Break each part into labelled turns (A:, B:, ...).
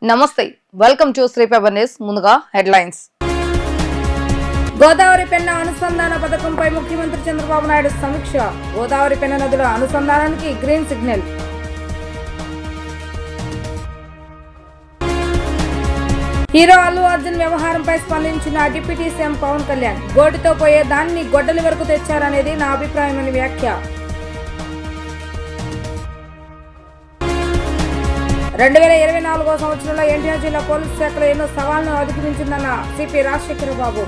A: నమస్తే, welcome to Sri paper news. ముందుగా headlines. Godavari Penna అనుసంధాన పథకంపై ముఖ్యమంత్రి చంద్రబాబు నాయుడు సమీక్ష. గోదావరి పెన్న నదుల అనుసంధానానికి green signal. Hero Allu Arjun వ్యవహారంపై స్పందించిన డిప్యూటీ సీఎం పవన్ కళ్యాణ్. గోటితో పోయే దాన్ని గొడ్డలి వరకు తెచ్చారనేది నా అభిప్రాయమని వ్యాఖ్య. 2024 సంవత్సరంలో ఎన్టీఆర్ జిల్లా పోలీసు శాఖలో ఎన్నో సవాళ్లను అధిగమించిందన్న సిపి రాజశేఖర బాబు.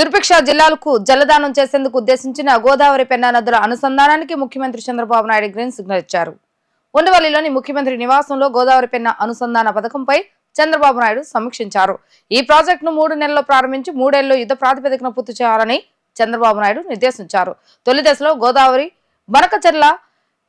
A: దుర్భిక్ష జిల్లాలకు జలదానం చేసేందుకు ఉద్దేశించిన గోదావరి పెన్నా నదుల అనుసంధానానికి ముఖ్యమంత్రి చంద్రబాబు నాయుడు గ్రీన్ సిగ్నల్ ఇచ్చారు. ఉండవల్లిలోని ముఖ్యమంత్రి నివాసంలో గోదావరి పెన్నా అనుసంధాన పథకంపై చంద్రబాబు నాయుడు సమీక్షించారు. ఈ ప్రాజెక్టును 3 నెలల్లో ప్రారంభించి 3 ఏళ్లలో యుద్ధ ప్రాతిపదికన పూర్తి చేయాలని చంద్రబాబు నాయుడు నిర్దేశించారు. తొలి దశలో గోదావరి బనకచెర్ల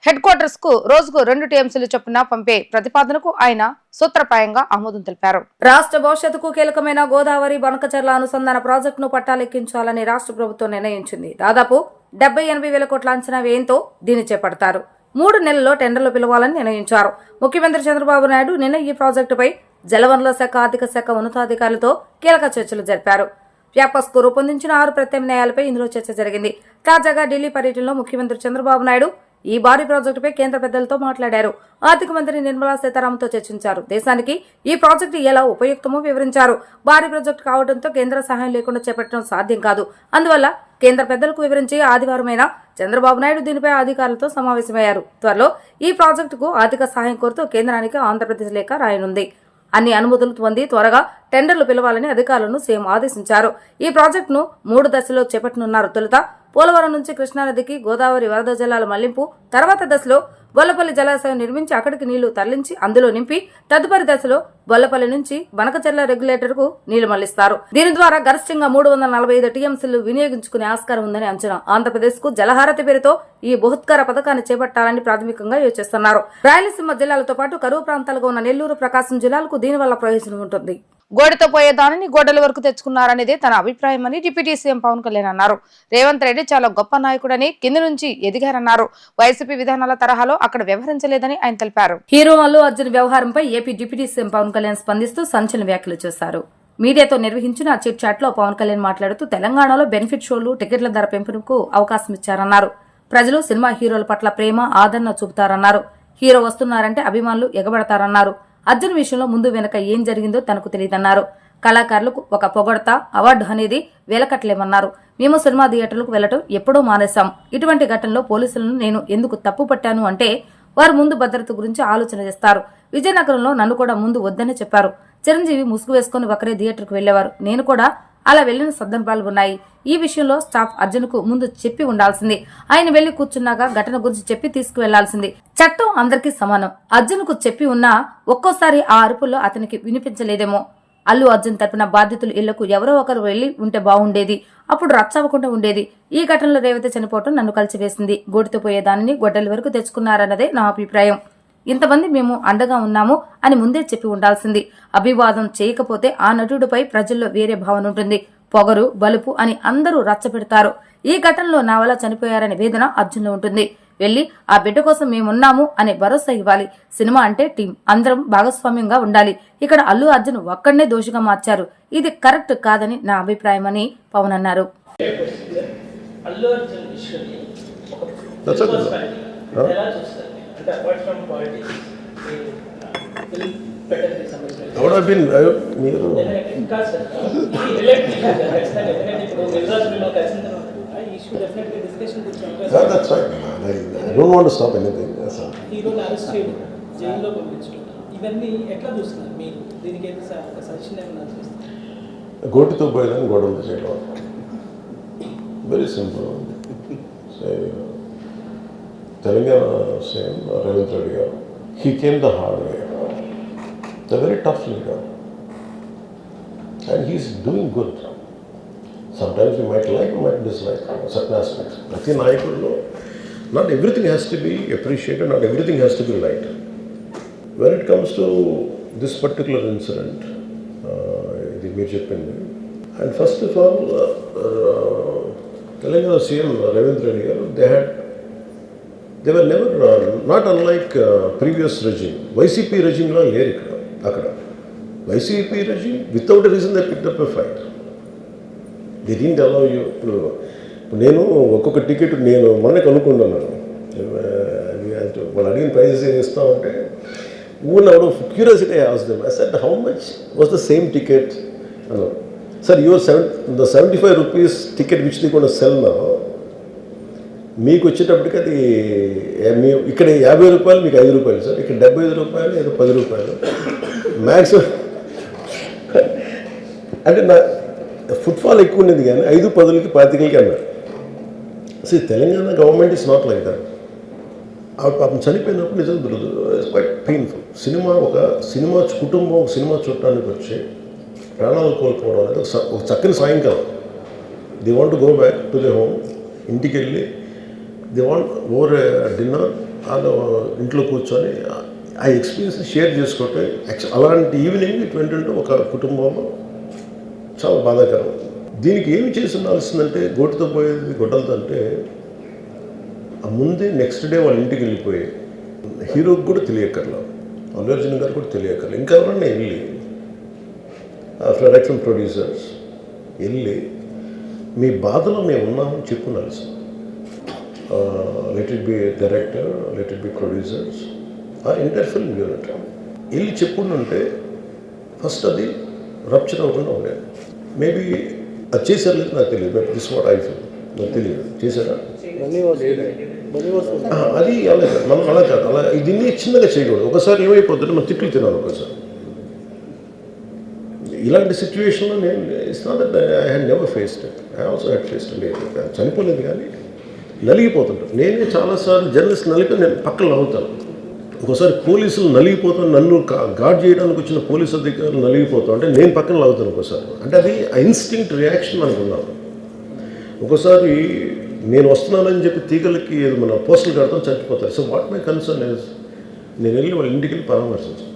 A: హెడ్ క్వార్టర్స్ కు రోజుకు 2 టీఎంసీలు చొప్పున పంపే ప్రతిపాదనకు ఆయన సూత్రప్రాయంగా ఆమోదం తెలిపారు. రాష్ట్ర భవిష్యత్తుకు కీలకమైన గోదావరి బనకచెర్ల అనుసంధాన ప్రాజెక్టును పట్టాలెక్కించాలని రాష్ట్ర ప్రభుత్వం నిర్ణయించింది. దాదాపు 70-80 వేల కోట్ల అంచనా వ్యయంతో దీన్ని చేపడతారు. 3 నెలల్లో టెండర్లు పిలవాలని నిర్ణయించారు. ముఖ్యమంత్రి చంద్రబాబు నాయుడు నిన్న ఈ ప్రాజెక్టుపై జలవనరుల శాఖ, ఆర్థిక శాఖ ఉన్నతాధికారులతో కీలక చర్చలు జరిపారు. వ్యాపస్కు రూపొందించిన 6 ప్రత్యామ్నాయాలపై ఇందులో చర్చ జరిగింది. తాజాగా ఢిల్లీ పర్యటనలో ముఖ్యమంత్రి చంద్రబాబు నాయుడు ఈ భారీ ప్రాజెక్టుపై కేంద్ర పెద్దలతో మాట్లాడారు. ఆర్థిక మంత్రి నిర్మలా సీతారామన్తో చర్చించారు. దేశానికి ఈ ప్రాజెక్టు ఎలా ఉపయుక్తమో వివరించారు. భారీ ప్రాజెక్టు కావడంతో కేంద్ర సహాయం లేకుండా చేపట్టడం సాధ్యం కాదు. అందువల్ల కేంద్ర పెద్దలకు వివరించి ఆదివారమైన చంద్రబాబు నాయుడు దీనిపై అధికారులతో సమావేశమయ్యారు. త్వరలో ఈ ప్రాజెక్టుకు ఆర్థిక సహాయం కోరుతూ కేంద్రానికి ఆంధ్రప్రదేశ్ లేఖ రాయనుంది. అన్ని అనుమతులు పొంది త్వరగా టెండర్లు పిలవాలని అధికారులను సీఎం ఆదేశించారు. ఈ ప్రాజెక్టును 3 దశలో చేపట్టనున్నారు. తొలుత పోలవరం నుంచి కృష్ణానదికి గోదావరి వరద జలాల మళ్లింపు, తర్వాత దశలో గొల్లపల్లి జలాశయం నిర్మించి అక్కడికి నీళ్లు తరలించి అందులో నింపి, తదుపరి దశలో గొల్లపల్లి నుంచి బనకచెర్ల రెగ్యులేటర్ కు నీళ్లు మళ్లిస్తారు. దీని ద్వారా గరిష్టంగా 345 టీఎంసీలు వినియోగించుకునే ఆస్కారం ఉందని అంచనా. ఆంధ్రప్రదేశ్ కు జలహారతి పేరుతో ఈ బృహత్కర పథకాన్ని చేపట్టాలని ప్రాథమికంగా యోచిస్తున్నారు. రాయలసీమ జిల్లాలతో పాటు కరువు ప్రాంతాలుగా ఉన్న నెల్లూరు, ప్రకాశం జిల్లాలకు దీనివల్ల ప్రయోజనం ఉంటుంది. గోడితో పోయే దానిని గొడ్డలి వరకు తెచ్చుకున్నారనేది తన అభిప్రాయమని డిప్యూటీ సీఎం పవన్ కళ్యాణ్ అన్నారు. రేవంత్ రెడ్డి చాలా గొప్ప నాయకుడని, కింది నుంచి ఎదిగారన్నారు. వైసీపీ విధానాల తరహాలో అక్కడ వ్యవహరించలేదని ఆయన తెలిపారు. హీరో అల్లు అర్జున్ వ్యవహారంపై AP deputy CM Pawan Kalyan స్పందిస్తూ సంచలన వ్యాఖ్యలు చేశారు. మీడియాతో నిర్వహించిన చిట్ చాట్ లో పవన్ కళ్యాణ్ మాట్లాడుతూ తెలంగాణలో బెనిఫిట్ షోలు, టికెట్ల ధర పెంపునకు అవకాశం ఇచ్చారన్నారు. ప్రజలు సినిమా హీరోల పట్ల ప్రేమ, ఆదరణ చూపుతారన్నారు. హీరో వస్తున్నారంటే అభిమానులు ఎగబడతారన్నారు. అర్జున్ విషయంలో ముందు వెనక ఏం జరిగిందో తనకు తెలియదన్నారు. కళాకారులకు ఒక పొగడత, అవార్డు అనేది వెలకట్లేమన్నారు. మేము సినిమా థియేటర్లకు వెళ్లటం ఎప్పుడో మానేశాం. ఇటువంటి ఘటనలో పోలీసులను నేను ఎందుకు తప్పు పట్టాను అంటే వారు ముందు భద్రత గురించి ఆలోచన చేస్తారు. విజయనగరంలో నన్ను కూడా ముందు వద్దని చెప్పారు. చిరంజీవి ముసుగు వేసుకుని ఒకరే థియేటర్కు వెళ్లేవారు. నేను కూడా అలా వెళ్లిన సందర్భాలు ఉన్నాయి. ఈ విషయంలో స్టాఫ్ అర్జున్ కు ముందు చెప్పి ఉండాల్సింది. ఆయన వెళ్లి కూర్చున్నాక ఘటన గురించి చెప్పి తీసుకువెళ్లాల్సింది. చట్టం అందరికీ సమానం. అర్జున్ కు చెప్పి ఉన్నా ఒక్కోసారి ఆ అరుపుల్లో అతనికి వినిపించలేదేమో. అల్లు అర్జున్ తరపున బాధితులు ఇళ్లకు ఎవరో ఒకరు వెళ్లి ఉంటే బాగుండేది. అప్పుడు రచ్చవ్వకుండా ఉండేది. ఈ ఘటనలో రేవతి చనిపోవటం నన్ను కలిసివేసింది. గోటితో పోయేదానిని గొడ్డలి వరకు తెచ్చుకున్నారన్నదే నా అభిప్రాయం. ఇంతమంది మేము అండగా ఉన్నాము అని ముందే చెప్పి ఉండాల్సింది. అభివాదం చేయకపోతే ఆ నటుడిపై ప్రజల్లో వేరే భావన ఉంటుంది. పొగరు, బలుపు అని అందరూ రచ్చపెడతారు. ఈ ఘటనలో నా వల్ల చనిపోయారనే వేదన అర్జున్లో ఉంటుంది. వెళ్లి ఆ బిడ్డ కోసం మేమున్నాము అనే భరోసా ఇవ్వాలి. సినిమా అంటే టీం, అందరం భాగస్వామ్యంగా ఉండాలి. ఇక్కడ అల్లు అర్జున్ ఒక్కడనే దోషిగా మార్చారు. ఇది కరెక్ట్ కాదని నా అభిప్రాయమని పవన్ అన్నారు.
B: That's right. I don't want to stop anything.
C: హీరోని అరెస్ట్ చేయడం, జైల్లో పంపించడం, ఇవన్నీ ఎట్లా చూస్తున్నారు మీరు? దీనికి సజెషన్ ఏమైనా చేస్తారు?
B: గోటితో పోయేదాన్ని గొడవలు చేయడం very simple. Telangana CM Revanth Reddy గారు, he came the hard way. A very tough leader, and he's doing good. Sometimes you might like or might dislike certain aspects. Prati Nayakudulo, not everything has to be appreciated, not everything has to be right. When it comes to this particular incident, ఇది మీరు చెప్పింది, and first of all, Telangana CM Ravindra Reddy garu, they were never not unlike previous regime. YCP రెజిమ్లో లేరు ఇక్కడ అక్కడ. YCP regime without reason they picked up a fight. They didn't allow you. ఇప్పుడు నేను ఒక్కొక్క టికెట్ నేను మొన్న కనుక్కున్నాను. వాళ్ళు అడిగిన ప్రైజెస్ ఏం ఇస్తామంటే ఊళ్ళో curiosity ask I said how much was the same ticket అన్నారు. Sir your the 75 rupees ticket which the కూడా సెల్ నా మీకు వచ్చేటప్పటికి అది ఇక్కడ 50 రూపాయలు మీకు 5 రూపాయలు సార్, ఇక్కడ 75 రూపాయలు ఏదో 10 రూపాయలు మ్యాక్సిమం. అంటే నా ఫుట్ఫాల్ ఎక్కువ ఉండేది కానీ 5, 10కి 25కి అన్నారు. అసలు Telangana government is not like that. పాపం చనిపోయినప్పుడు నిజం దొరకదు. It's quite painful. సినిమా కుటుంబం ఒక సినిమా చూడటానికి వచ్చి ప్రాణాలు కోల్పోవడం అనేది ఒక చక్కని సాయంకాలం. They want to go back to the home. ఇంటికి వెళ్ళి దే వాంట్ ఓవర్ డిన్నర్ వాళ్ళు ఇంట్లో కూర్చొని ఆ ఎక్స్పీరియన్స్ షేర్ చేసుకోవటం. అలాంటి ఈవినింగ్ ఇటువంటి ఒక కుటుంబంలో చాలా బాధాకరం. దీనికి ఏమి చేసి ఉండాల్సిందంటే గోటుతో పోయేది గొడ్డలతో అంటే ఆ ముందే నెక్స్ట్ డే వాళ్ళ ఇంటికి వెళ్ళిపోయి హీరోకి కూడా తెలియక్కర్లా, అల్లు అర్జున్ గారు కూడా తెలియక్కర్లా, ఇంకా ఎవరన్నా వెళ్ళి ప్రొడక్షన్ ప్రొడ్యూసర్స్ వెళ్ళి మీ బాధలో మేము ఉన్నామని చెప్పుకోవాల్సి. Let it be director, let it be producers, ఆ ఎంటైర్ ఫిల్మ్ యూనిట్ వెళ్ళి చెప్పుకుంటుంటే ఫస్ట్ అది రప్చర్ అవ్వకుండా ఉండేది. మేబీ అది చేశారు లేదు నాకు తెలియదు. But this what I feel. నాకు తెలియదు చేశారా అది అలా కాదు. మనం అలా కాదు. అలా దీన్ని చిన్నగా చేయకూడదు. ఒకసారి ఏమైపోతుంటే మనం తిట్లు తినాలి ఒకసారి. ఇలాంటి సిచ్యువేషన్లో నేను it's not that I had never faced it. I also had faced it. చనిపోలేదు కానీ నలిగిపోతుంటాను. నేనే చాలాసార్లు జర్నలిస్ట్ నలిపి నేను పక్కన నవ్వుతాను. ఒకసారి పోలీసులు నలిగిపోతాను, నన్ను గార్డ్ చేయడానికి వచ్చిన పోలీసు అధికారులు నలిగిపోతాం అంటే నేను పక్కన నవ్వుతాను ఒకసారి. అంటే అది ఇన్స్టింక్ట్ రియాక్షన్ మనకు ఉన్నాను. ఒకసారి నేను వస్తున్నానని చెప్పి తీగలకి ఏదో మన పోస్టులు కడతాం చచ్చిపోతారు. So what my concern is నేను వెళ్ళి వాళ్ళ ఇంటికి వెళ్ళి పరామర్శించాను.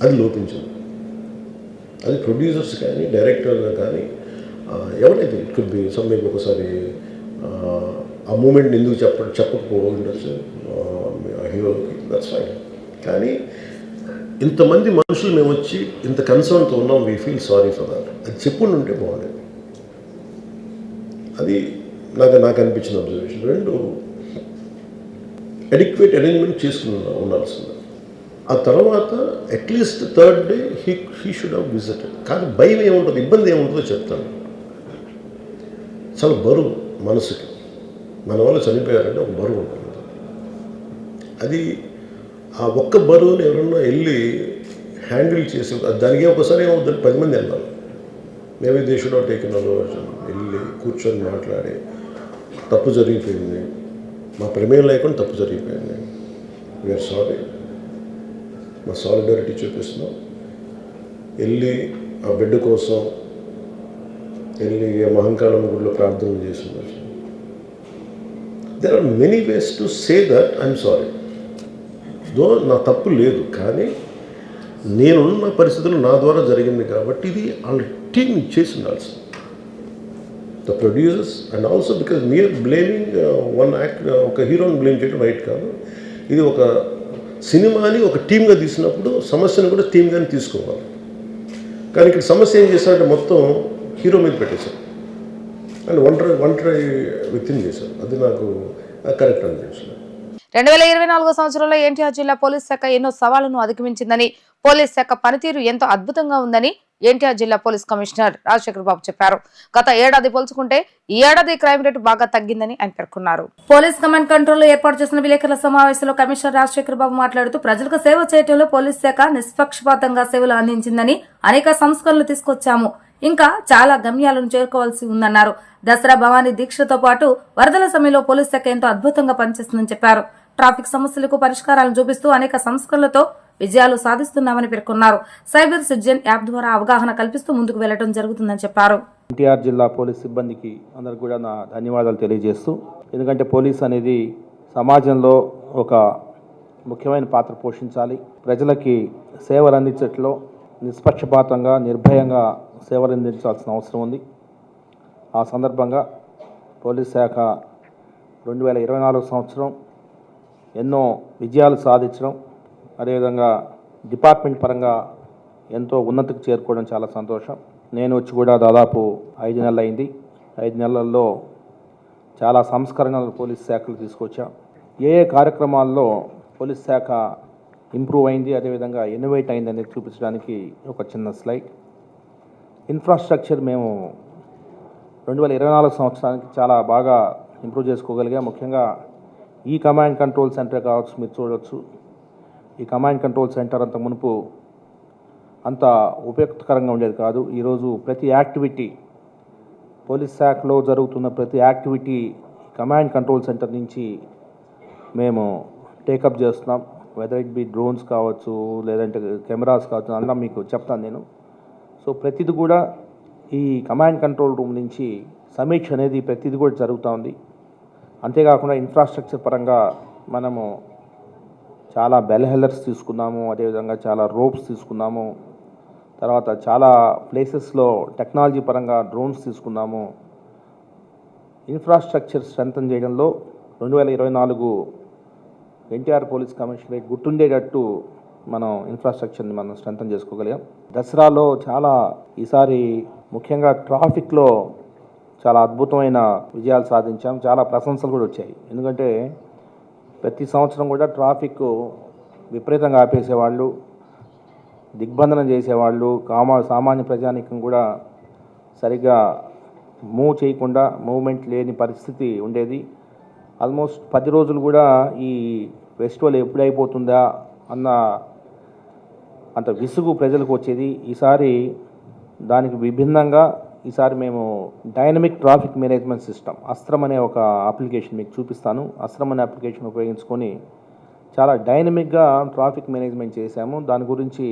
B: అది లోపించింది. అది ప్రొడ్యూసర్స్ కానీ డైరెక్టర్గా కానీ ఎవరైతే ఇట్ కుడ్ బి సమ్మెకి ఒకసారి ఆ మూమెంట్ని ఎందుకు చెప్పకపోవడం ఉండొచ్చు హీరోకి, దట్స్ ఫైన్. కానీ ఇంతమంది మనుషులు మేము వచ్చి ఇంత కన్సర్న్తో ఉన్నాం, we feel sorry for that. అది చెప్పుండి ఉంటే బాగుండేది. అది నాకు అనిపించిన అబ్జర్వేషన్. రెండు, అడిక్వేట్ అరేంజ్మెంట్ చేసుకుని ఉండాల్సింది. ఆ తర్వాత at least third day he should have visited. కానీ భయం ఏముంటుంది, ఇబ్బంది ఏముంటుందో చెప్తాను. చాలా బరువు మనసుకి. మన వల్ల చనిపోయారంటే ఒక బరువు ఉంటుంది. అది ఆ ఒక్క బరువుని ఎవరన్నా వెళ్ళి హ్యాండిల్ చేసి దానికి ఒకసారి ఏమవుతుంది 10 మంది వెళ్ళాలి. Maybe they should have taken Allu Arjun. వెళ్ళి కూర్చొని మాట్లాడి తప్పు జరిగిపోయింది, మా ప్రమేయం లేకుండా తప్పు జరిగిపోయింది, వీఆర్ సారీ, మా సాలిడారిటీ చూపిస్తున్నాం. వెళ్ళి ఆ బిడ్డ కోసం వెళ్ళి మహంకాళం గుడిలో ప్రార్థనలు చేస్తున్నారు. There are many ways to say that I'm sorry. Though నా తప్పు లేదు, కానీ నేనున్న పరిస్థితులు నా ద్వారా జరిగింది కాబట్టి ఇది వాళ్ళ టీం చేసి ఉండాల్సింది. The producers and also because మీరు బ్లేమింగ్ వన్ యాక్ట్, ఒక హీరోని బ్లేమ్ చేయడం రైట్ కాదు. ఇది ఒక సినిమాని ఒక టీమ్గా తీసినప్పుడు సమస్యను కూడా టీమ్గానే తీసుకోవాలి. కానీ ఇక్కడ సమస్య ఏం చేశారంటే మొత్తం హీరో మీద పెట్టేశారు అండ్ ఒంటరి వ్యక్తిని చేశారు. అది నాకు కరెక్ట్ అనిపించలేదు.
A: 2024 సంవత్సరంలో ఎన్టీఆర్ జిల్లా పోలీస్ శాఖ ఎన్నో సవాళ్లను అధిగమించిందని, పోలీస్ శాఖ పనితీరు ఎంతో అద్భుతంగా ఉందని ఎన్టీఆర్ జిల్లా పోలీస్ కమిషనర్ రాజశేఖర్ బాబు చెప్పారు. గత ఏడాది పోల్చుకుంటే ఈ ఏడాది క్రైమ్ రేటు బాగా తగ్గిందని ఆయన పేర్కొన్నారు. పోలీస్ కమాండ్ కంట్రోల్ లో ఏర్పాటు చేసిన విలేకరుల సమావేశంలో కమిషనర్ రాజశేఖర్ బాబు మాట్లాడుతూ ప్రజలకు సేవ చేయడంలో పోలీస్ శాఖ నిష్పక్షపాతంగా సేవలు అందించిందని, అనేక సంస్కరణలు తీసుకొచ్చాము, ఇంకా చాలా గమ్యాలను చేరుకోవాల్సి ఉందన్నారు. దసరా భవానీ దీక్షతో పాటు వరదల సమయంలో పోలీస్ శాఖ ఎంతో అద్భుతంగా పనిచేస్తుందని చెప్పారు. ట్రాఫిక్ సమస్యలకు పరిష్కారాలను చూపిస్తూ అనేక సంస్కరణలతో విజయాలు సాధిస్తున్నామని పేర్కొన్నారు. సైబర్ సిటిజన్ యాప్ ద్వారా అవగాహన కల్పిస్తూ ముందుకు వెళ్లడం జరుగుతుందని చెప్పారు.
D: ఎన్టీఆర్ జిల్లా పోలీస్ సిబ్బందికి అందరికి కూడా నా ధన్యవాదాలు తెలియజేస్తూ, ఎందుకంటే పోలీస్ అనేది సమాజంలో ఒక ముఖ్యమైన పాత్ర పోషించాలి. ప్రజలకి సేవలు అందించట్లో నిష్పక్షపాతంగా నిర్భయంగా సేవలు అందించాల్సిన అవసరం ఉంది. ఆ సందర్భంగా పోలీస్ శాఖ 2024 సంవత్సరం ఎన్నో విజయాలు సాధించడం, అదేవిధంగా డిపార్ట్మెంట్ పరంగా ఎంతో ఉన్నతికి చేరుకోవడం చాలా సంతోషం. నేను వచ్చి కూడా దాదాపు 5 నెలలు అయింది. 5 నెలల్లో చాలా సంస్కరణలు పోలీస్ శాఖలు తీసుకొచ్చాం. ఏ కార్యక్రమాల్లో పోలీస్ శాఖ ఇంప్రూవ్ అయింది, అదేవిధంగా ఇన్నోవేట్ అయింది అనేది చూపించడానికి ఒక చిన్న స్లైడ్. ఇన్ఫ్రాస్ట్రక్చర్ మేము 2024 సంవత్సరానికి చాలా బాగా ఇంప్రూవ్ చేసుకోగలిగాం. ముఖ్యంగా ఈ కమాండ్ కంట్రోల్ సెంటర్ కావచ్చు, మీరు చూడవచ్చు. ఈ కమాండ్ కంట్రోల్ సెంటర్ అంత మునుపు అంత ఉపయుక్తకరంగా ఉండేది కాదు. ఈరోజు ప్రతి యాక్టివిటీ, పోలీస్ శాఖలో జరుగుతున్న ప్రతి యాక్టివిటీ కమాండ్ కంట్రోల్ సెంటర్ నుంచి మేము టేకప్ చేస్తున్నాం. వెదర్ ఇట్ బి డ్రోన్స్ కావచ్చు, లేదంటే కెమెరాస్ కావచ్చు, అలా మీకు చెప్తాను నేను. సో ప్రతిది కూడా ఈ కమాండ్ కంట్రోల్ రూమ్ నుంచి సమీక్ష అనేది ప్రతిది కూడా జరుగుతూ ఉంది. అంతేకాకుండా ఇన్ఫ్రాస్ట్రక్చర్ పరంగా మనము చాలా బెల్ హెల్లర్స్ తీసుకున్నాము, అదేవిధంగా చాలా రోప్స్ తీసుకున్నాము. తర్వాత చాలా ప్లేసెస్లో టెక్నాలజీ పరంగా డ్రోన్స్ తీసుకున్నాము. ఇన్ఫ్రాస్ట్రక్చర్ స్ట్రెంథన్ చేయడంలో 2024 ఎన్టీఆర్ పోలీస్ కమిషనరేట్ గుర్తుండేటట్టు మనం ఇన్ఫ్రాస్ట్రక్చర్ని మనం స్ట్రెంథన్ చేసుకోగలిగాం. దసరాలో చాలా ఈసారి ముఖ్యంగా ట్రాఫిక్లో చాలా అద్భుతమైన విజయాలు సాధించాం. చాలా ప్రశంసలు కూడా వచ్చాయి. ఎందుకంటే ప్రతి సంవత్సరం కూడా ట్రాఫిక్ విపరీతంగా ఆపేసేవాళ్ళు, దిగ్బంధనం చేసేవాళ్ళు, సామాన్య ప్రజానీకం కూడా సరిగ్గా మూవ్ చేయకుండా మూవ్మెంట్ లేని పరిస్థితి ఉండేది. ఆల్మోస్ట్ 10 రోజులు కూడా ఈ ఫెస్టివల్ ఎప్పుడైపోతుందా అన్న అంత విసుగు ప్రజలకు వచ్చేది. ఈసారి దానికి విభిన్నంగా ఈసారి మేము డైనమిక్ ట్రాఫిక్ మేనేజ్మెంట్ సిస్టమ్ అస్త్రం అనే ఒక అప్లికేషన్ మీకు చూపిస్తాను. అస్త్రం అనే అప్లికేషన్ ఉపయోగించుకొని చాలా డైనమిక్గా ట్రాఫిక్ మేనేజ్మెంట్ చేశాము. దాని గురించి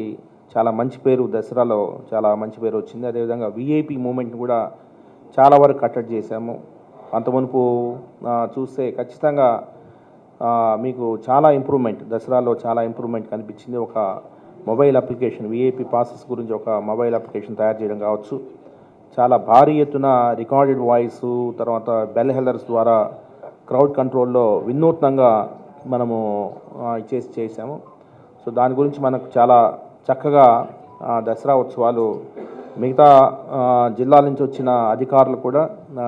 D: చాలా మంచి పేరు, దసరాలో చాలా మంచి పేరు వచ్చింది. అదేవిధంగా విఐపి మూమెంట్ని కూడా చాలా వరకు కట్టడి చేశాము. అంత మునుపు చూస్తే ఖచ్చితంగా మీకు చాలా ఇంప్రూవ్మెంట్, దసరాలో చాలా ఇంప్రూవ్మెంట్ కనిపించింది. ఒక మొబైల్ అప్లికేషన్, విఐపి పాసెస్ గురించి ఒక మొబైల్ అప్లికేషన్ తయారు చేయడం కావచ్చు, చాలా భారీ ఎత్తున రికార్డెడ్ వాయిస్, తర్వాత బెల్ హెల్లర్స్ ద్వారా క్రౌడ్ కంట్రోల్లో వినూత్నంగా మనము చేసాము. సో దాని గురించి మనకు చాలా చక్కగా దసరా ఉత్సవాలు మిగతా జిల్లాల నుంచి వచ్చిన అధికారులు కూడా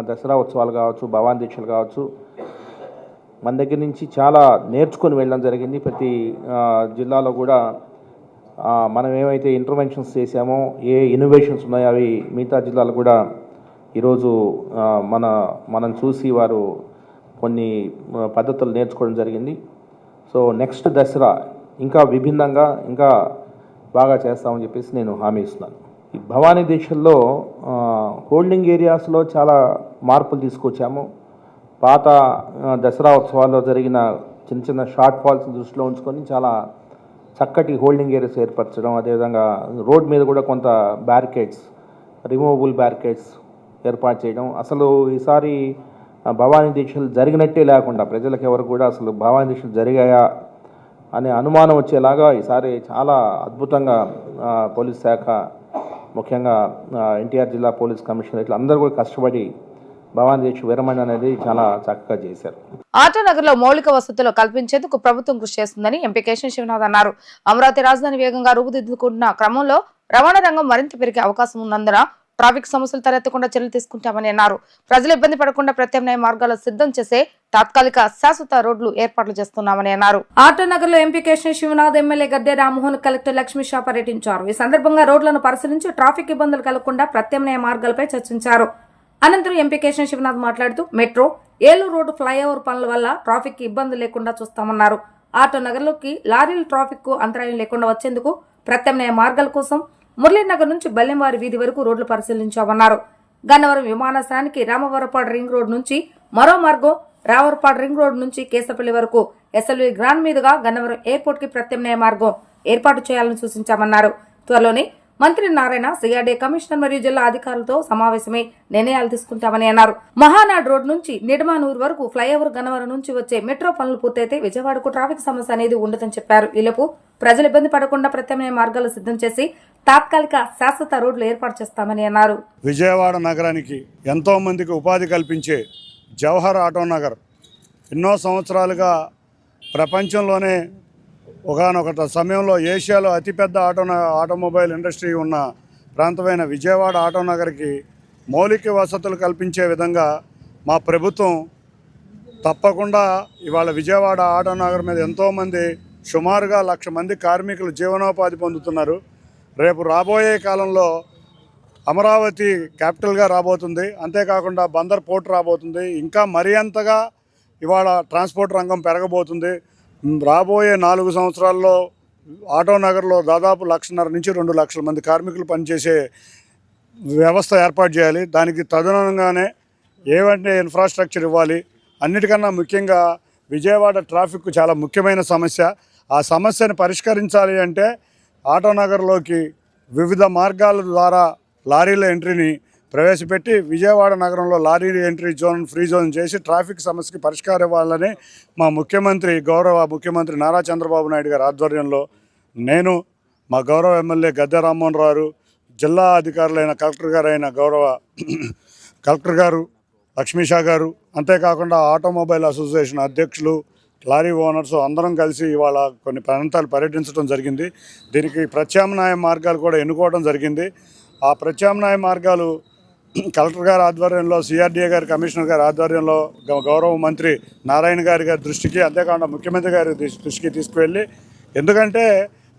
D: దసరా ఉత్సవాలు కావచ్చు, భవానీ దీక్షలు కావచ్చు, మన దగ్గర నుంచి చాలా నేర్చుకొని వెళ్ళడం జరిగింది. ప్రతి జిల్లాలో కూడా మనం ఏమైతే ఇంటర్వెన్షన్స్ చేసామో, ఏ ఇన్నోవేషన్స్ ఉన్నాయో అవి మిగతా జిల్లాలు కూడా ఈరోజు మనం చూసి వారు కొన్ని పద్ధతులు నేర్చుకోవడం జరిగింది. సో నెక్స్ట్ దసరా ఇంకా విభిన్నంగా ఇంకా బాగా చేస్తామని చెప్పేసి నేను హామీ ఇస్తున్నాను. ఈ భవానీ దీక్షల్లో హోల్డింగ్ ఏరియాస్లో చాలా మార్పులు తీసుకొచ్చాము. పాత దసరా ఉత్సవాల్లో జరిగిన చిన్న చిన్న షార్ట్ ఫాల్స్ దృష్టిలో ఉంచుకొని చాలా చక్కటి హోల్డింగ్ ఏరియాస్ ఏర్పరచడం, అదేవిధంగా రోడ్ మీద కూడా కొంత బ్యారికేడ్స్, రిమూవబుల్ బ్యారికేడ్స్ ఏర్పాటు చేయడం. అసలు ఈసారి భవానీ దీక్షలు జరిగినట్టే లేకుండా ప్రజలకు ఎవరు కూడా అసలు భవానీ దీక్షలు జరిగాయా అనే అనుమానం వచ్చేలాగా ఈసారి చాలా అద్భుతంగా పోలీస్ శాఖ, ముఖ్యంగా ఎన్టీఆర్ జిల్లా పోలీస్ కమిషనరేట్లు అందరూ కూడా కష్టపడి భవానీ దీక్ష విరమణ అనేది చాలా చక్కగా చేశారు.
A: ఆటోనగర్ లో మౌలిక వసతులు కల్పించేందుకు ప్రభుత్వం కృషి చేస్తుందని ఎంపీ కేశవ శివనాథ్ అన్నారు. అమరావతి రాజధాని వేగంగా రూపుదిద్దుకుంటున్న క్రమంలో రవాణా రంగం మరింత పెరిగే అవకాశం ఉన్నందున ట్రాఫిక్ సమస్యలు తలెత్తకుండా చర్యలు తీసుకుంటామని అన్నారు. ప్రజలు ఇబ్బంది పడకుండా ప్రత్యామ్నాయ మార్గాలు సిద్ధం చేసే తాత్కాలిక శాశ్వత రోడ్లు ఏర్పాట్లు చేస్తున్నామని అన్నారు. ఆటోనగర్ లో MP Keshava Sivanath, MLA Gadde Rammohan, collector Lakshmi Shah పర్యటించారు. ఈ సందర్భంగా రోడ్లను పరిశీలించి ట్రాఫిక్ ఇబ్బందులు కలగకుండా ప్రత్యామ్నాయ మార్గాలపై చర్చించారు. అనంతరం ఎంపీ కేశవ శివనాథ్ మాట్లాడుతూ మెట్రో, ఏలూరు రోడ్డు ఫ్లైఓవర్ పనుల వల్ల ట్రాఫిక్ ఇబ్బంది లేకుండా చూస్తామన్నారు. ఆటోనగర్ లోకి లారీల ట్రాఫిక్ కు అంతరాయం లేకుండా వచ్చేందుకు ప్రత్యామ్నాయ మార్గాల కోసం మురళీనగర్ నుంచి బల్లెంవారి వీధి వరకు రోడ్లు పరిశీలించామన్నారు. గన్నవరం విమానాశ్రయానికి రామవరపాడు రింగ్ రోడ్ నుంచి మరో మార్గం, రామవరపాడు రింగ్ రోడ్ నుంచి కేశపల్లి వరకు ఎస్ఎల్వి గ్రాండ్ మీదుగా గన్నవరం ఎయిర్పోర్ట్ కి ప్రత్యామ్నాయ మార్గం ఏర్పాటు చేయాలని సూచించామన్నారు. త్వరలోనే మంత్రి నారాయణ, సిఆర్డీ కమిషనర్ మరియు జిల్లా అధికారులతో సమావేశమై నిర్ణయాలు తీసుకుంటామని అన్నారు. మహానాడు రోడ్ నుంచి నిడమానూరు వరకు ఫ్లైఓవర్ గన్నవరం నుంచి వచ్చే మెట్రో పనులు పూర్తయితే విజయవాడకు ట్రాఫిక్ సమస్య అనేది ఉండదని చెప్పారు. ఈలోపు ప్రజలు ఇబ్బంది పడకుండా ప్రత్యామ్నాయ మార్గాలు సిద్ధం చేసి తాత్కాలిక శాశ్వత రోడ్లు ఏర్పాటు చేస్తామని అన్నారు.
E: విజయవాడ నగరానికి ఎంతో మందికి ఉపాధి కల్పించే జవహర్ ఆటో నగర్ ఎన్నో సంవత్సరాలుగా ప్రపంచంలోనే ఒకానొక సమయంలో ఏషియాలో అతిపెద్ద ఆటోమొబైల్ ఇండస్ట్రీ ఉన్న ప్రాంతమైన విజయవాడ ఆటోనగర్కి మౌలిక వసతులు కల్పించే విధంగా మా ప్రభుత్వం తప్పకుండా ఇవాళ విజయవాడ ఆటోనగర్ మీద ఎంతోమంది సుమారుగా 1,00,000 మంది కార్మికులు జీవనోపాధి పొందుతున్నారు. రేపు రాబోయే కాలంలో అమరావతి క్యాపిటల్గా రాబోతుంది. అంతేకాకుండా బందర్ పోర్ట్ రాబోతుంది. ఇంకా మరీ అంతగా ఇవాళ ట్రాన్స్పోర్ట్ రంగం పెరగబోతుంది. రాబోయే 4 సంవత్సరాల్లో ఆటోనగర్లో దాదాపు 1,50,000 నుంచి 2,00,000 మంది కార్మికులు పనిచేసే వ్యవస్థ ఏర్పాటు చేయాలి. దానికి తదనుగుణంగానే ఏవంటే ఇన్ఫ్రాస్ట్రక్చర్ ఇవ్వాలి. అన్నిటికన్నా ముఖ్యంగా విజయవాడ ట్రాఫిక్ చాలా ముఖ్యమైన సమస్య. ఆ సమస్యను పరిష్కరించాలి అంటే ఆటోనగర్లోకి వివిధ మార్గాల ద్వారా లారీల ఎంట్రీని ప్రవేశపెట్టి విజయవాడ నగరంలో lorry entry zone free zone చేసి ట్రాఫిక్ సమస్యకి పరిష్కారం ఇవ్వాలని మా గౌరవ ముఖ్యమంత్రి నారా చంద్రబాబు నాయుడు గారి ఆధ్వర్యంలో నేను, మా గౌరవ ఎమ్మెల్యే గద్దె రామ్మోహన్ రావు, జిల్లా అధికారులైన కలెక్టర్ గారు లక్ష్మీషా గారు, అంతేకాకుండా ఆటోమొబైల్ అసోసియేషన్ అధ్యక్షులు, లారీ ఓనర్స్ అందరం కలిసి ఇవాళ కొన్ని ప్రాంతాలు పర్యటించడం జరిగింది. దీనికి ప్రత్యామ్నాయ మార్గాలు కూడా ఎన్నుకోవడం జరిగింది. ఆ ప్రత్యామ్నాయ మార్గాలు కలెక్టర్ గారి ఆధ్వర్యంలో, సిఆర్డీఏ గారి కమిషనర్ గారి ఆధ్వర్యంలో గౌరవ మంత్రి నారాయణ గారి దృష్టికి, అంతేకాకుండా ముఖ్యమంత్రి గారి దృష్టికి తీసుకువెళ్ళి, ఎందుకంటే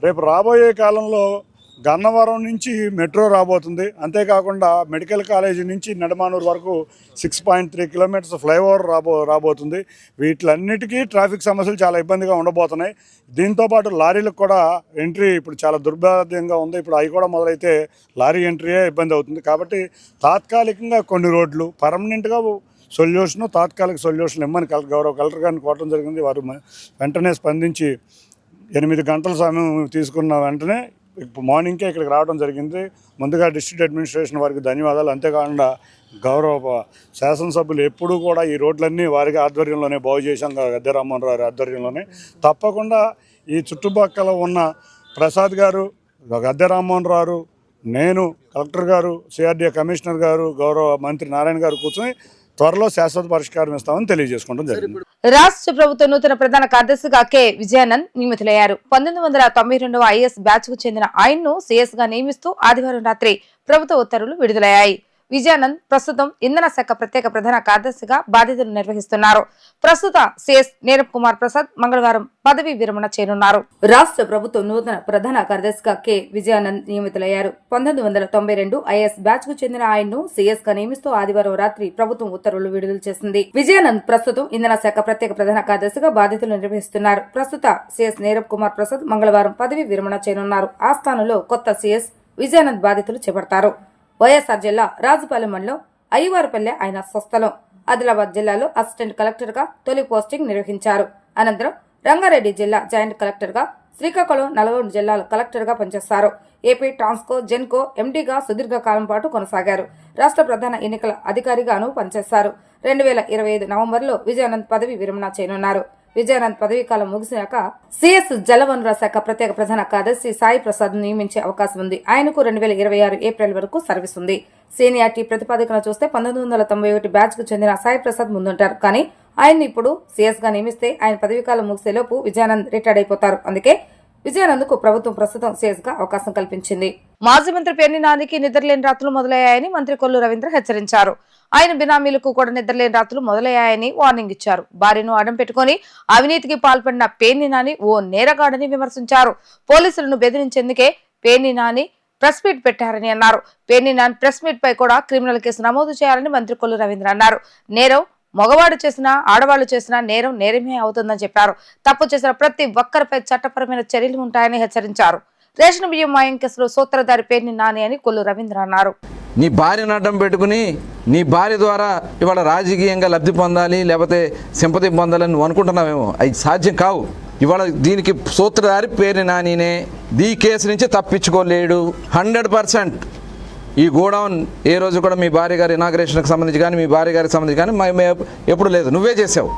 E: రేపు రాబోయే కాలంలో గన్నవరం నుంచి మెట్రో రాబోతుంది. అంతేకాకుండా మెడికల్ కాలేజీ నుంచి నెడమానూరు వరకు 6.3 కిలోమీటర్స్ ఫ్లైఓవర్ రాబోతుంది. వీటిలన్నిటికీ ట్రాఫిక్ సమస్యలు చాలా ఇబ్బందిగా ఉండబోతున్నాయి. దీంతోపాటు లారీలకు కూడా ఎంట్రీ ఇప్పుడు చాలా దుర్భరంగా ఉంది. ఇప్పుడు అవి కూడా మొదలైతే లారీ ఎంట్రీయే ఇబ్బంది అవుతుంది. కాబట్టి తాత్కాలికంగా కొన్ని రోడ్లు పర్మనెంట్గా తాత్కాలిక సొల్యూషన్ ఇమ్మని గౌరవ కలెక్టర్ గారిని కోరడం జరిగింది. వారు వెంటనే స్పందించి 8 గంటల సమయం తీసుకున్న వెంటనే మార్నింగ్కే ఇక్కడికి రావడం జరిగింది. ముందుగా డిస్ట్రిక్ట్ అడ్మినిస్ట్రేషన్ వారికి ధన్యవాదాలు. అంతేకాకుండా గౌరవ శాసనసభ్యులు ఎప్పుడూ కూడా ఈ రోడ్లన్నీ వారికి ఆధ్వర్యంలోనే బాగు చేశాం. గద్దె రామ్మోహన్ రావు ఆధ్వర్యంలోనే తప్పకుండా ఈ చుట్టుపక్కల ఉన్న ప్రసాద్ గారు, గద్దె రామ్మోహన్ రావు, నేను, కలెక్టర్ గారు, సిఆర్డీఏ కమిషనర్ గారు, గౌరవ మంత్రి నారాయణ గారు కూర్చొని త్వరలో శాశ్వత పరిష్కారం ఇస్తామని తెలియజేసుకోవడం జరిగింది.
A: రాష్ట్ర ప్రభుత్వ నూతన ప్రధాన కార్యదర్శిగా కె విజయానంద్ నియమితులయ్యారు. 1992 ఐఎస్ బ్యాచ్ కు చెందిన ఆయన్ను సిఎస్ గా నియమిస్తూ ఆదివారం రాత్రి ప్రభుత్వ ఉత్తర్వులు విడుదలయ్యాయి. విజయానంద్ ప్రస్తుతం ఇంధన శాఖ ప్రత్యేక ప్రధాన కార్యదర్శిగా బాధ్యతలు నిర్వహిస్తున్నారు. ప్రస్తుత సిఎస్ నీరబ్ కుమార్ ప్రసాద్ మంగళవారం పదవి విరమణ చేయనున్నారు. రాష్ట్ర ప్రభుత్వ నూతన ప్రధాన కార్యదర్శిగా కె విజయానంద్ నియమితులయ్యారు. 1992 ఐఎస్ బ్యాచ్ కు చెందిన ఆయన్ను సిఎస్ గా నియమిస్తూ ఆదివారం రాత్రి ప్రభుత్వం ఉత్తర్వులు విడుదల చేసింది. విజయానంద్ ప్రస్తుతం ఇంధన శాఖ ప్రత్యేక ప్రధాన కార్యదర్శిగా బాధ్యతలు నిర్వహిస్తున్నారు. ప్రస్తుత సిఎస్ నీరబ్ కుమార్ ప్రసాద్ మంగళవారం పదవి విరమణ చేయనున్నారు. ఆ స్థానంలో కొత్త సిఎస్ విజయానంద్ బాధ్యతలు చేపడతారు. వైఎస్ఆర్ జిల్లా రాజుపాలెం మండలం అయ్యవారిపల్లె ఆయన స్వస్థలం. ఆదిలాబాద్ జిల్లాలో అసిస్టెంట్ కలెక్టర్ గా తొలి పోస్టింగ్ నిర్వహించారు. అనంతరం రంగారెడ్డి జిల్లా జాయింట్ కలెక్టర్ గా, శ్రీకాకుళం, నల్గొండ జిల్లాల కలెక్టర్ గా పనిచేస్తారు. ఏపీ ట్రాన్స్కో జెన్కో ఎండీగా సుదీర్ఘకాలం పాటు కొనసాగారు. రాష్ట్ర ప్రధాన ఎన్నికల అధికారిగాను పనిచేశారు. 2025 నవంబర్లో విజయానంద్ పదవి విరమణ చేయనున్నారు. విజయానంద్ పదవీ కాలం ముగిసినాక సిఎస్ జలవనరుల శాఖ ప్రత్యేక ప్రధాన కార్యదర్శి సాయి ప్రసాద్ నియమించే అవకాశం ఉంది. ఆయనకు 2026 ఏప్రిల్ వరకు సర్వీస్ ఉంది. సీనియారిటీ ప్రతిపాదికన చూస్తే 1991 బ్యాచ్ కు చెందిన సాయి ప్రసాద్ ముందుంటారు. కానీ ఆయన్ని ఇప్పుడు సిఎస్ గా నియమిస్తే ఆయన పదవీకాలం ముగిసేలోపు విజయానంద్ రిటైర్డ్ అయిపోతారు. అందుకే విజయానంద్ కు ప్రభుత్వం ప్రస్తుతం సిఎస్ గా అవకాశం కల్పించింది. మాజీ మంత్రి పేర్ని నానికి నిద్రలేని రాత్రులు మొదలయ్యాయని మంత్రి కొల్లు రవీంద్ర హెచ్చరించారు. ఆయన బినామీలకు కూడా నిద్రలేని రాత్రులు మొదలయ్యాయని వార్నింగ్ ఇచ్చారు. భార్యను అడ్డం పెట్టుకుని అవినీతికి పాల్పడిన పేర్ని నాని ఓ నేరగాడని విమర్శించారు. పోలీసులను బెదిరించేందుకే పేర్ని నాని ప్రెస్ మీట్ పెట్టారని అన్నారు. పేర్ని నాని ప్రెస్ మీట్ పై కూడా క్రిమినల్ కేసు నమోదు చేయాలని మంత్రి కొల్లు రవీంద్ర అన్నారు. నేరం మగవాడు చేసినా ఆడవాళ్లు చేసినా నేరం నేరమే అవుతుందని చెప్పారు. తప్పు చేసిన ప్రతి ఒక్కరిపై చట్టపరమైన చర్యలు ఉంటాయని హెచ్చరించారు. రేషన్ బియ్యం మాయం కేసులో సూత్రధారి పేర్ని నాని అని కొల్లు రవీంద్ర అన్నారు.
F: నీ భార్యను అడ్డం పెట్టుకుని నీ భార్య ద్వారా ఇవాళ రాజకీయంగా లబ్ధి పొందాలి, లేకపోతే సింపతి పొందాలని నువ్వు అనుకుంటున్నావేమో. అది సాధ్యం కావు. ఇవాళ దీనికి సూత్రధారి పేర్ని నానినే. ఈ కేసు నుంచి తప్పించుకోలేడు 100%. ఈ గోడౌన్ ఏ రోజు కూడా మీ భార్య గారి ఇనాగ్రేషన్కి సంబంధించి కానీ, మీ భార్య గారికి సంబంధించి కానీ ఎప్పుడు లేదు. నువ్వే చేసావు.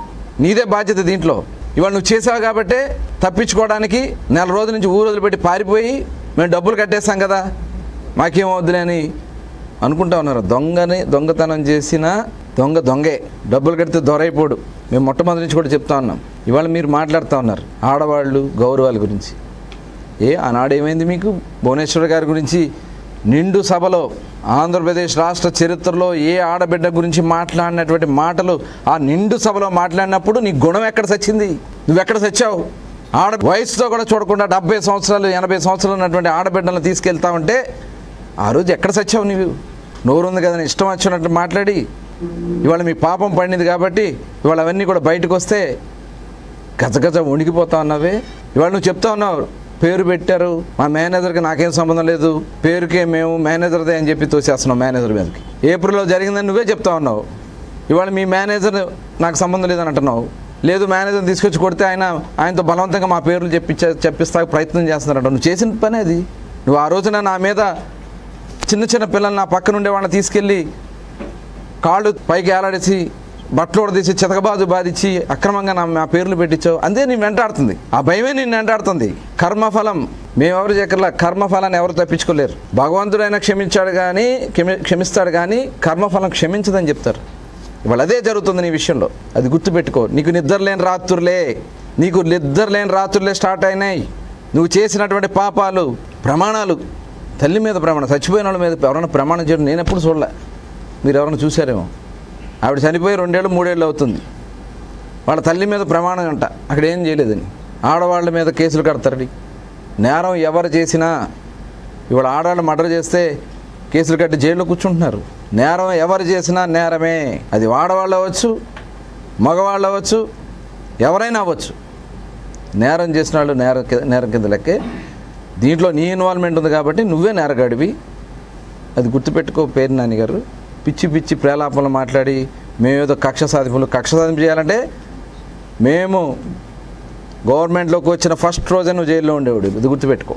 F: నీదే బాధ్యత దీంట్లో. ఇవాళ నువ్వు చేసావు కాబట్టే తప్పించుకోవడానికి 4 రోజుల నుంచి ఊరు వదిలిపెట్టి పారిపోయి మేము డబ్బులు కట్టేస్తాం కదా, మాకేం వద్దులే అని అనుకుంటా ఉన్నారు. దొంగతనం చేసిన దొంగే. డబ్బులు కడితే దొరైపోడు. మేము మొట్టమొదటి నుంచి కూడా చెప్తా ఉన్నాం. ఇవాళ మీరు మాట్లాడుతూ ఉన్నారు ఆడవాళ్ళు గౌరవాల గురించి. ఆనాడు ఏమైంది మీకు? భువనేశ్వర్ గారి గురించి నిండు సభలో ఆంధ్రప్రదేశ్ రాష్ట్ర చరిత్రలో ఏ ఆడబిడ్డ గురించి మాట్లాడినటువంటి మాటలు ఆ నిండు సభలో మాట్లాడినప్పుడు నీ గుణం ఎక్కడ సచ్చింది? నువ్వెక్కడ సచ్చావు? వయసుతో కూడా చూడకుండా 70 సంవత్సరాలు 80 సంవత్సరాలు ఉన్నటువంటి ఆడబిడ్డలను తీసుకెళ్తా ఉంటే ఆ రోజు ఎక్కడ సచ్చావు? నువ్వు నోరుంది కదా ఇష్టం వచ్చినట్టు మాట్లాడి ఇవాళ మీ పాపం పడింది కాబట్టి ఇవాళ అవన్నీ కూడా బయటకు వస్తే గజగజ వణికిపోతా ఉన్నావే. ఇవాళ నువ్వు చెప్తా ఉన్నావు పేరు పెట్టారు, మా మేనేజర్కి నాకేం సంబంధం లేదు, పేరుకే మేము మేనేజర్దే అని చెప్పి తోసేస్తున్నావు మేనేజర్ మీదకి. ఏప్రిల్లో జరిగిందని నువ్వే చెప్తా ఉన్నావు. ఇవాళ మీ మేనేజర్ నాకు సంబంధం లేదని అంటున్నావు. లేదు మేనేజర్ని తీసుకొచ్చి కొడితే ఆయనతో బలవంతంగా మా పేర్లు చెప్పిస్తా ప్రయత్నం చేస్తున్నారంట. నువ్వు చేసిన పని అది. నువ్వు ఆ రోజున నా మీద చిన్న చిన్న పిల్లలు నా పక్కన ఉండే వాళ్ళని తీసుకెళ్ళి కాళ్ళు పైకి ఏలాడేసి బట్టలు తీసి చితకబాజు బాధించి అక్రమంగా నా పేర్లు పెట్టించావు. అంతే నేను వెంటాడుతుంది. ఆ భయమే నేను వెంటాడుతుంది. కర్మఫలం మేమెవరు చేయకర్లా. కర్మఫలాన్ని ఎవరు తప్పించుకోలేరు. భగవంతుడైనా క్షమిస్తాడు కానీ కర్మఫలం క్షమించదని చెప్తారు. ఇవాళ అదే జరుగుతుంది నీ విషయంలో. అది గుర్తుపెట్టుకో. నీకు నిద్రలేని రాత్రులే స్టార్ట్ అయినాయి. నువ్వు చేసినటువంటి పాపాలు, ప్రమాణాలు, తల్లి మీద ప్రమాణం, చచ్చిపోయిన వాళ్ళ మీద ఎవరైనా ప్రమాణం చేయడం నేను ఎప్పుడు చూడలే. మీరు ఎవరైనా చూసారేమో. ఆవిడ చనిపోయి 2 ఏళ్ళు 3 ఏళ్ళు అవుతుంది. వాళ్ళ తల్లి మీద ప్రమాణం అంట అక్కడ ఏం చేయలేదని. ఆడవాళ్ళ మీద కేసులు కడతారని. నేరం ఎవరు చేసినా ఇవాళ ఆడవాళ్ళు మర్డర్ చేస్తే కేసులు కట్టి జైల్లో కూర్చుంటున్నారు. నేరం ఎవరు చేసినా నేరమే. అది ఆడవాళ్ళు అవ్వచ్చు, మగవాళ్ళు అవ్వచ్చు, ఎవరైనా అవ్వచ్చు. నేరం చేసిన వాళ్ళు నేరం కింద లెక్కే. దీంట్లో నీ ఇన్వాల్వ్మెంట్ ఉంది కాబట్టి నువ్వే నేరగాడివి. అది గుర్తుపెట్టుకో. పేరు నాని గారు పిచ్చి ప్రేలాపనలు మాట్లాడి మేమేదో కక్ష సాధింపు చేయాలంటే మేము గవర్నమెంట్లోకి వచ్చిన ఫస్ట్ రోజే నువ్వు జైల్లో ఉండేవాడు. ఇది గుర్తుపెట్టుకో.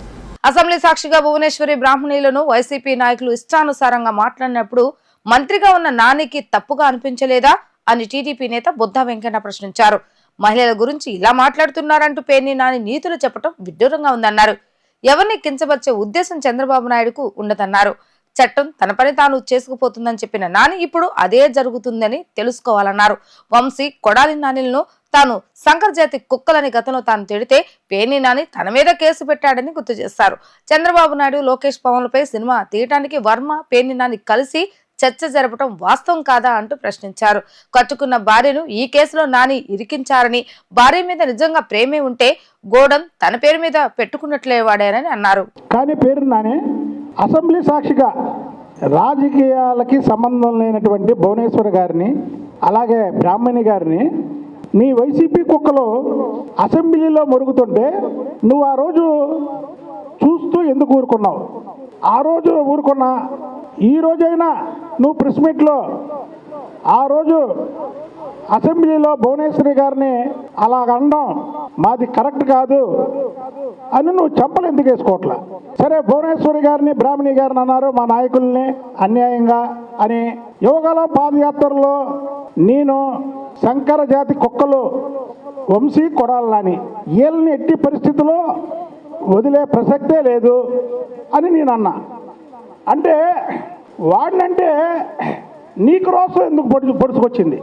A: అసెంబ్లీ సాక్షిగా భువనేశ్వరి బ్రాహ్మణులను వైసీపీ నాయకులు ఇష్టానుసారంగా మాట్లాడినప్పుడు మంత్రిగా ఉన్న నానికి తప్పుగా అనిపించలేదా అని టీడీపీ నేత బుద్ధా వెంకన్న ప్రశ్నించారు. మహిళల గురించి ఇలా మాట్లాడుతున్నారంటూ పేర్ని నాని నీతులు చెప్పడం విడ్డూరంగా ఉందన్నారు. ఎవరిని కించపరిచే ఉద్దేశం చంద్రబాబు నాయుడుకు ఉండదన్నారు. చట్టం తన పని తాను చేసుకుపోతుందని చెప్పిన నాని ఇప్పుడు అదే జరుగుతుందని తెలుసుకోవాలన్నారు. వంశీ, కొడాలి నానిలను తాను శంకర్ జాతి కుక్కలని గతంలో తాను తిడితే పేర్ని నాని తన మీద కేసు పెట్టాడని గుర్తు చేశారు. చంద్రబాబు నాయుడు, లోకేష్ పవన్లపై సినిమా తీయటానికి వర్మ, పేర్ని నాని కలిసి చర్చ జరపడం వాస్తవం కాదా అంటూ ప్రశ్నించారు. కట్టుకున్న భార్యను ఈ కేసులో నాని ఇరికించారని, భార్య మీద నిజంగా ప్రేమే ఉంటే గోడన్ తన పేరు మీద పెట్టుకున్నట్లేవాడేనని అన్నారు.
G: కానీ పేరు నాని అసెంబ్లీ సాక్షిగా రాజకీయాలకి సంబంధం లేనటువంటి భువనేశ్వర్ గారిని, అలాగే బ్రాహ్మణి గారిని నీ వైసీపీ కుక్కలు అసెంబ్లీలో మొరుగుతుంటే నువ్వు ఆ రోజు చూస్తూ ఎందుకు ఊరుకున్నావు? ఆ రోజు ఊరుకున్నా ఈ రోజైనా నువ్వు ప్రెస్ మీట్లో ఆ రోజు అసెంబ్లీలో భువనేశ్వరి గారిని అలాగ అనడం మాది కరెక్ట్ కాదు అని నువ్వు చెంపలు ఎందుకు వేసుకోవట్లా? సరే, భువనేశ్వరి గారిని బ్రాహ్మణి గారిని అన్నారు మా నాయకుల్ని అన్యాయంగా అని. యువగలం పాదయాత్రలో నేను శంకర జాతి కుక్కలు వంశీ, కొడాలని వీళ్ళని ఎట్టి పరిస్థితుల్లో వదిలే ప్రసక్తే లేదు అని నేను అన్నా. అంటే వాడినంటే నీకు రోసం ఎందుకు పొడుచుకొచ్చింది?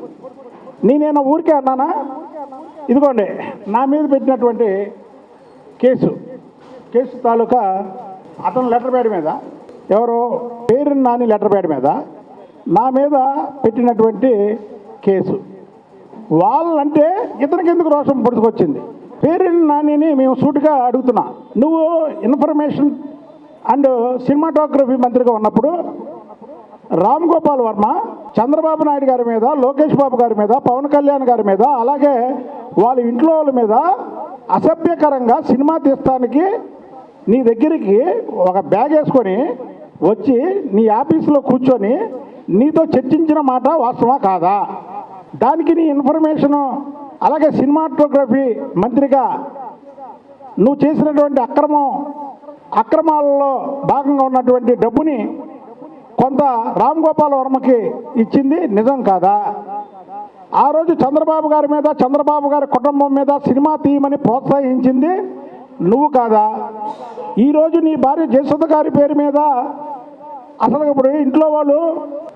G: నేనేనా ఊరికే అన్నానా? ఇదిగోండి నా మీద పెట్టినటువంటి కేసు తాలూకా అతను లెటర్ ప్యాడ్ మీద, ఎవరో పేరు నాని లెటర్ ప్యాడ్ మీద నా మీద పెట్టినటువంటి కేసు. వాళ్ళంటే ఇతనికి ఎందుకు రోషం పొడుచుకొచ్చింది? పేరు నానిని మేము సూటిగా అడుగుతున్నా. నువ్వు ఇన్ఫర్మేషన్ అండ్ సినిమాటోగ్రఫీ మంత్రిగా ఉన్నప్పుడు రామ్ గోపాల్ వర్మ చంద్రబాబు నాయుడు గారి మీద, లోకేష్ బాబు గారి మీద, పవన్ కళ్యాణ్ గారి మీద, అలాగే వాళ్ళ ఇంట్లో వాళ్ళ మీద అసభ్యకరంగా సినిమా తీస్తానికి నీ దగ్గరికి ఒక బ్యాగ్ వేసుకొని వచ్చి నీ ఆఫీసులో కూర్చొని నీతో చర్చించిన మాట వాస్తవా కాదా? దానికి నీ ఇన్ఫర్మేషను, అలాగే సినిమాటోగ్రఫీ మంత్రిగా నువ్వు చేసినటువంటి అక్రమాలలో భాగంగా ఉన్నటువంటి డబ్బుని కొంత రామ్ గోపాల్ వర్మకి ఇచ్చింది నిజం కాదా? ఆ రోజు చంద్రబాబు గారి మీద, చంద్రబాబు గారి కుటుంబం మీద సినిమా తీయమని ప్రోత్సహించింది నువ్వు కాదా? ఈరోజు నీ భార్య జయసుధ గారి పేరు మీద అసలు ఇప్పుడు ఇంట్లో వాళ్ళు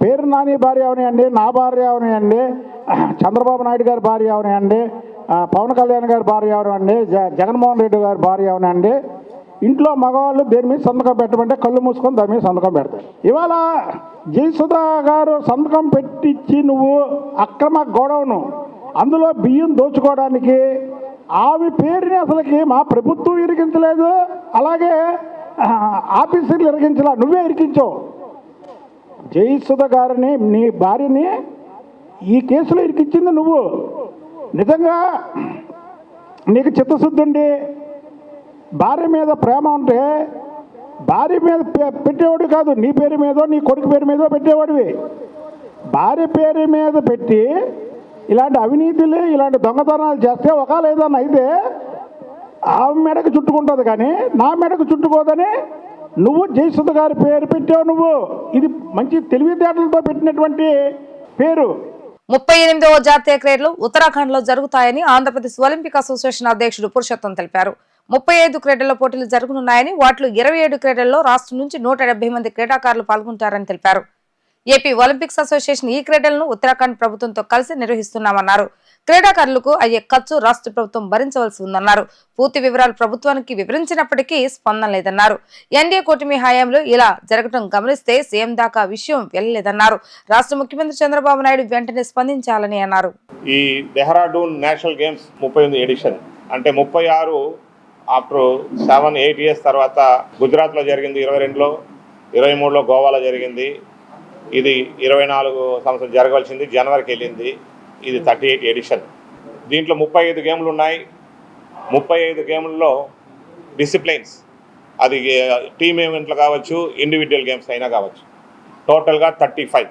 G: పేరు నాని భార్య అవనియండి, నా భార్య అవనియండి, చంద్రబాబు నాయుడు గారి భార్య అవనియండి, పవన్ కళ్యాణ్ గారి భార్య ఎవరండి, జగన్మోహన్ రెడ్డి గారి భార్య ఎవరండి, ఇంట్లో మగవాళ్ళు దేని మీద సంతకం పెట్టమంటే కళ్ళు మూసుకొని దాని మీద సంతకం పెడతారు. ఇవాళ జయసుధ గారు సంతకం పెట్టించి నువ్వు అక్రమ గొడవను అందులో బియ్యం దోచుకోవడానికి ఆమె పేరుని అసలుకి మా ప్రభుత్వం ఇరికించలేదు, అలాగే ఆఫీసర్లు ఇరికించలా, నువ్వే ఇరికించావు. జయసుధ గారిని నీ భార్యని ఈ కేసులో ఇరికించింది నువ్వు. నిజంగా నీకు చిత్తశుద్ధి ఉండి భార్య మీద ప్రేమ ఉంటే భార్య మీద పెట్టేవాడు కాదు, నీ పేరు మీదో నీ కొడుకు పేరు మీదో పెట్టేవాడివి. భార్య పేరు మీద పెట్టి ఇలాంటి అవినీతులు ఇలాంటి దొంగతనాలు చేస్తే ఒకవేళ ఏదన్నా అయితే ఆమె మెడకు చుట్టుకుంటుంది, కానీ నా మెడకు చుట్టుకోదని నువ్వు జయసుధ గారి పేరు పెట్టావు. నువ్వు ఇది మంచి తెలివితేటలతో పెట్టినటువంటి పేరు.
A: 38వ జాతీయ క్రీడలు ఉత్తరాఖండ్ లో జరుగుతాయని ఆంధ్రప్రదేశ్ ఒలింపిక్ అసోసియేషన్ అధ్యక్షుడు పురుషోత్తం తెలిపారు. 35 క్రీడల్లో పోటీలు జరగనున్నాయని, వాటిలో 27 క్రీడల్లో రాష్ట్రం నుంచి 170 మంది క్రీడాకారులు పాల్గొంటారని తెలిపారు. ఏపీ ఒలింపిక్స్ అసోసియేషన్ ఈ క్రీడలను ఉత్తరాఖండ్ ప్రభుత్వంతో కలిసి నిర్వహిస్తున్నామన్నారు. క్రీడాకారులకు అయ్యే ఖర్చు రాష్ట్ర ప్రభుత్వం భరించవలసి ఉందన్నారు. పూర్తి వివరాలు ప్రభుత్వానికి వివరించినప్పటికీ స్పందన లేదన్నారు. ఎన్డీఏ కూటమి హయాంలో ఇలా జరగడం గమనిస్తే సీఎం దాకా విషయం వెళ్ళలేదన్నారు. రాష్ట్ర ముఖ్యమంత్రి చంద్రబాబు నాయుడు వెంటనే స్పందించాలని అన్నారు.
H: ఈ డెహ్రాడూన్ నేషనల్ గేమ్స్ 38 ఎడిషన్ అంటే 36 ఆఫ్టర్ 7-8 ఇయర్స్ తర్వాత గుజరాత్లో జరిగింది, 22లో 23లో గోవాలో జరిగింది. ఇది 24 సంవత్సరం జరగవలసింది జనవరికి వెళ్ళింది. ఇది 38 ఎడిషన్. దీంట్లో 35 గేమ్లు ఉన్నాయి. 35 గేమ్లలో డిసిప్లైన్స్, అది టీమ్ ఈవెంట్లు కావచ్చు, ఇండివిజువల్ గేమ్స్ అయినా కావచ్చు. టోటల్గా 35.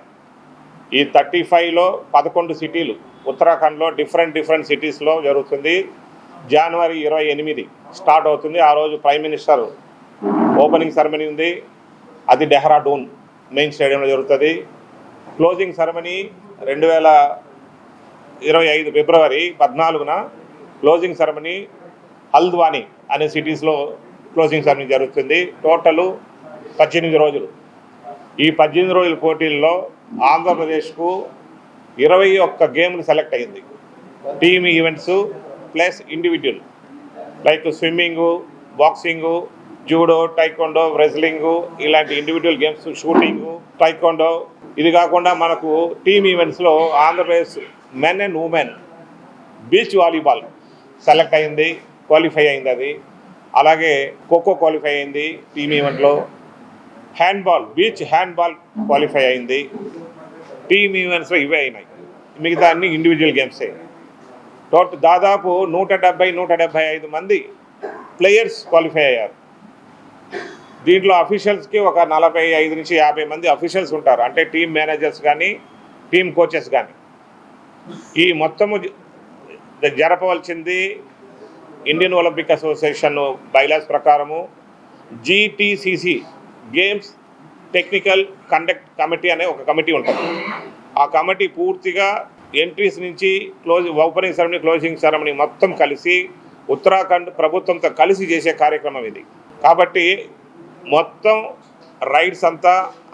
H: ఈ 35లో 11 సిటీలు ఉత్తరాఖండ్లో డిఫరెంట్ సిటీస్లో జరుగుతుంది. జనవరి 28 స్టార్ట్ అవుతుంది. ఆ రోజు ప్రైమ్ మినిస్టర్ ఓపెనింగ్ సెరమనీ ఉంది, అది డెహ్రాడూన్ మెయిన్ స్టేడియంలో జరుగుతుంది. క్లోజింగ్ సెరమనీ 2025 ఫిబ్రవరి 14న క్లోజింగ్ సెరమనీ హల్ద్వానీ అనే సిటీస్లో క్లోజింగ్ సెరమనీ జరుగుతుంది. టోటల్ 18 రోజులు. ఈ 18 రోజుల పోటీల్లో ఆంధ్రప్రదేశ్కు 21 గేమ్లు సెలెక్ట్ అయింది. Team events plus individual like swimming, boxing, judo, taekwondo, wrestling, ఇలాంటి ఇండివిజువల్ గేమ్స్, షూటింగు, టైకోండో. ఇది కాకుండా మనకు టీమ్ ఈవెంట్స్లో Andhra Pradesh men and women beach volleyball select అయింది, క్వాలిఫై అయింది అది. అలాగే ఖోఖో క్వాలిఫై అయింది టీమ్ ఈవెంట్లో. హ్యాండ్బాల్, బీచ్ హ్యాండ్బాల్ క్వాలిఫై అయింది. టీమ్ ఈవెంట్స్లో ఇవే అయినాయి, మిగతా అన్ని ఇండివిజువల్ గేమ్సే. దాదాపు 170-175 మంది ప్లేయర్స్ క్వాలిఫై అయ్యారు. దీంట్లో అఫీషియల్స్కి ఒక 45 నుంచి 50 మంది అఫీషియల్స్ ఉంటారు, అంటే టీమ్ మేనేజర్స్ కానీ టీమ్ కోచెస్ కానీ. ఈ మొత్తము జరపవలసింది ఇండియన్ ఒలింపిక్ అసోసియేషన్ బైలాస్ ప్రకారము జీటీసీసీ గేమ్స్ టెక్నికల్ కండక్ట్ కమిటీ అనే ఒక కమిటీ ఉంటుంది. ఆ కమిటీ పూర్తిగా ఎంట్రీస్ నుంచి ఓపెనింగ్ సెరమనీ, క్లోజింగ్ సెరమనీ మొత్తం కలిసి ఉత్తరాఖండ్ ప్రభుత్వంతో కలిసి చేసే కార్యక్రమం ఇది. కాబట్టి మొత్తం రైడ్స్ అంతా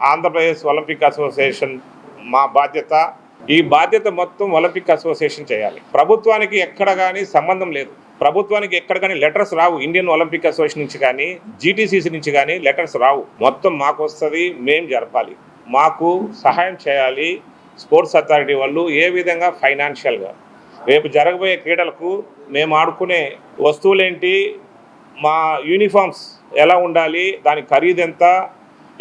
H: ఆంధ్రప్రదేశ్ ఒలింపిక్ అసోసియేషన్ మా బాధ్యత. ఈ బాధ్యత మొత్తం ఒలింపిక్ అసోసియేషన్ చేయాలి. ప్రభుత్వానికి ఎక్కడ కానీ సంబంధం లేదు. ప్రభుత్వానికి ఎక్కడ కానీ లెటర్స్ రావు. ఇండియన్ ఒలింపిక్ అసోసియేషన్ నుంచి కానీ జీటీసీసీ నుంచి కానీ లెటర్స్ రావు. మొత్తం మాకు వస్తుంది, మేం జరపాలి, మాకు సహాయం చేయాలి. స్పోర్ట్స్ అథారిటీ వాళ్ళు ఏ విధంగా ఫైనాన్షియల్గా రేపు జరగబోయే క్రీడలకు మేము ఆడుకునే వస్తువులేంటి, మా యూనిఫామ్స్ ఎలా ఉండాలి, దాని ఖరీదు ఎంత,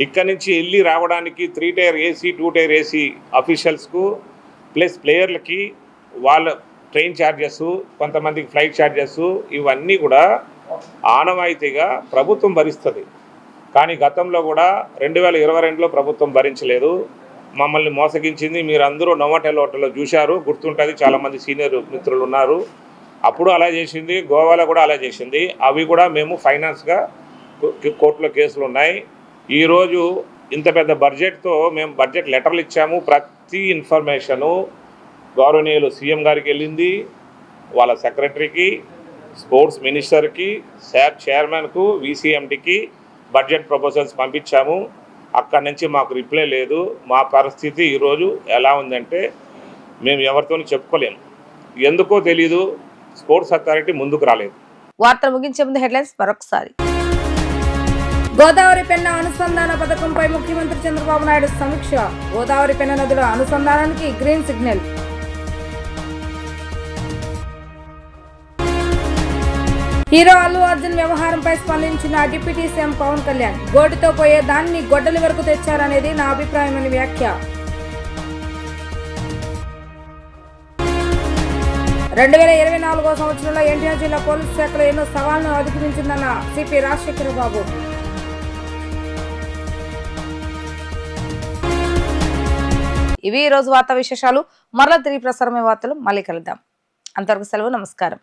H: ఇక్కడి నుంచి వెళ్ళి రావడానికి 3 టైర్ ఏసీ 2 టైర్ ఏసీ అఫీషియల్స్కు ప్లస్ ప్లేయర్లకి వాళ్ళ ట్రైన్ ఛార్జెస్, కొంతమందికి ఫ్లైట్ ఛార్జెస్, ఇవన్నీ కూడా ఆనవాయితీగా ప్రభుత్వం భరిస్తుంది. కానీ గతంలో కూడా 2022లో ప్రభుత్వం భరించలేదు, మమ్మల్ని మోసగించింది. మీరు అందరూ నోవాటెల్ హోటల్లో చూశారు, గుర్తుంటుంది, చాలామంది సీనియర్ మిత్రులు ఉన్నారు. అప్పుడు అలా చేసింది, గోవాలో కూడా అలా చేసింది. అవి కూడా మేము ఫైనాన్స్గా కోర్టులో కేసులు ఉన్నాయి. ఈరోజు ఇంత పెద్ద బడ్జెట్తో మేము బడ్జెట్ లెటర్లు ఇచ్చాము. ప్రతి ఇన్ఫర్మేషను గౌరవనీయులు సీఎం గారికి వెళ్ళింది, వాళ్ళ సెక్రటరీకి, స్పోర్ట్స్ మినిస్టర్కి, శాప్ చైర్మన్కు, వీసీఎండికి బడ్జెట్ ప్రపోజల్స్ పంపించాము. అక్కడి నుంచి మాకు రిప్లై లేదు. మా పరిస్థితి ఈరోజు ఎలా ఉందంటే మేము ఎవరితోనూ చెప్పుకోలేము. ఎందుకో తెలీదు, స్పోర్ట్స్ అథారిటీ ముందుకు రాలేదు.
A: వార్తలు ముగించే ముందు హెడ్లైన్స్ మరొకసారి. గోదావరి పెన్నా అనుసంధాన పథకంపై ముఖ్యమంత్రి చంద్రబాబు నాయుడు సమీక్ష. గోదావరి పెన్నా నదుల అనుసంధానానికి green signal. Hero Allu Arjun వ్యవహారంపై స్పందించిన డిప్యూటీ సీఎం పవన్ కళ్యాణ్. గోటితో పోయే దాన్ని గొడ్డలి వరకు తెచ్చారనేది నా అభిప్రాయమని వ్యాఖ్య. 2024వ సంవత్సరంలో ఎన్టీఆర్ జిల్లా పోలీసు శాఖలో ఎన్నో సవాళ్లను అధిగమించిందన్న సిపి రాజశేఖర బాబు. ఇవి ఈ రోజు వార్తా విశేషాలు. మరలా తిరిగి ప్రసారమే వార్తలు మళ్ళీ కలుద్దాం. అంతవరకు సెలవు. నమస్కారం.